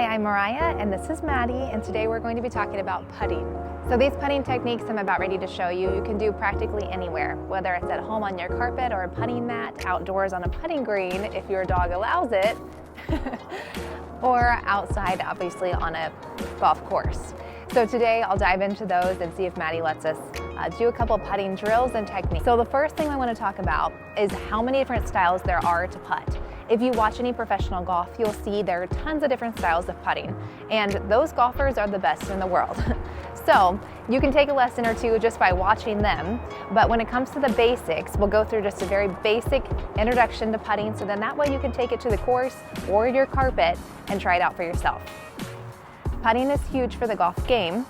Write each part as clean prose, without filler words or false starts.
Hi, I'm Mariah and this is Maddie, and today we're going to be talking about putting. So these putting techniques I'm about ready to show you, you can do practically anywhere, whether it's at home on your carpet or a putting mat, outdoors on a putting green if your dog allows it, or outside obviously on a golf course. So today I'll dive into those and see if Maddie lets us do a couple putting drills and techniques. So the first thing I want to talk about is how many different styles there are to putt. If you watch any professional golf, you'll see there are tons of different styles of putting, and those golfers are the best in the world. So you can take a lesson or two just by watching them, but when it comes to the basics, we'll go through just a very basic introduction to putting, so then that way you can take it to the course or your carpet and try it out for yourself. Putting is huge for the golf game,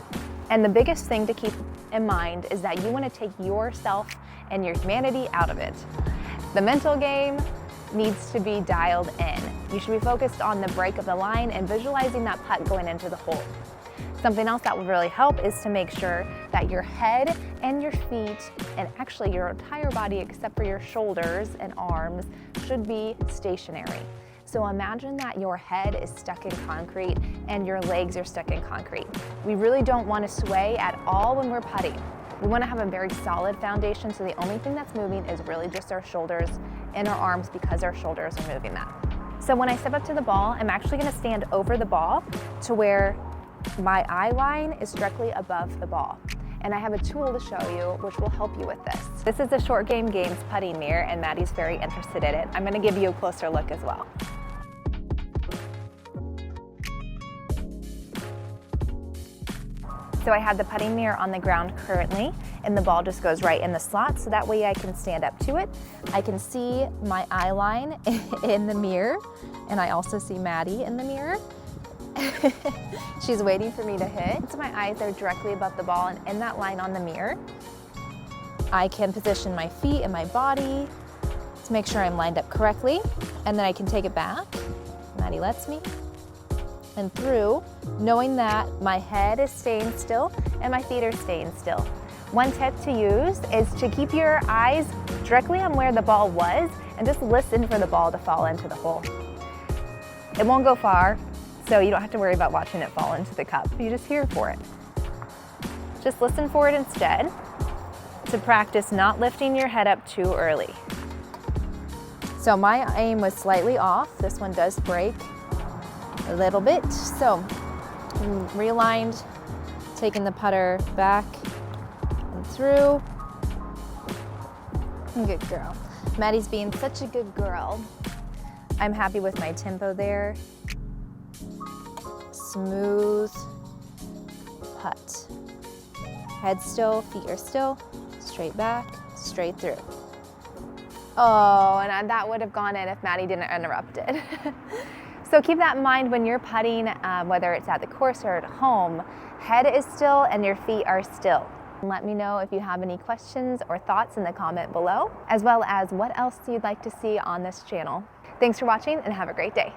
and the biggest thing to keep in mind is that you want to take yourself and your humanity out of it. The mental game needs to be dialed in. You should be focused on the break of the line and visualizing that putt going into the hole. Something else that will really help is to make sure that your head and your feet, and actually your entire body except for your shoulders and arms, should be stationary. So imagine that your head is stuck in concrete and your legs are stuck in concrete. We really don't want to sway at all when we're putting. We want to have a very solid foundation, so the only thing that's moving is really just our shoulders and our arms, because our shoulders are moving that. So when I step up to the ball, I'm actually going to stand over the ball to where my eye line is directly above the ball. And I have a tool to show you which will help you with this. This is the Short Game Games putting mirror, and Maddie's very interested in it. I'm going to give you a closer look as well. So I have the putting mirror on the ground currently, and the ball just goes right in the slot, so that way I can stand up to it. I can see my eye line in the mirror, and I also see Maddie in the mirror. She's waiting for me to hit. So my eyes are directly above the ball and in that line on the mirror. I can position my feet and my body to make sure I'm lined up correctly, and then I can take it back. Maddie lets me. And through, knowing that my head is staying still and my feet are staying still. One tip to use is to keep your eyes directly on where the ball was and just listen for the ball to fall into the hole. It won't go far, so you don't have to worry about watching it fall into the cup. You just hear for it. Just listen for it instead, to practice not lifting your head up too early. So my aim was slightly off. This one does break a little bit. So realigned, taking the putter back and through. Good girl. Maddie's being such a good girl. I'm happy with my tempo there. Smooth putt. Head still, feet are still, straight back, straight through. Oh, and that would have gone in if Maddie didn't interrupt it. So keep that in mind when you're putting, whether it's at the course or at home, head is still and your feet are still. Let me know if you have any questions or thoughts in the comment below, as well as what else you'd like to see on this channel. Thanks for watching and have a great day.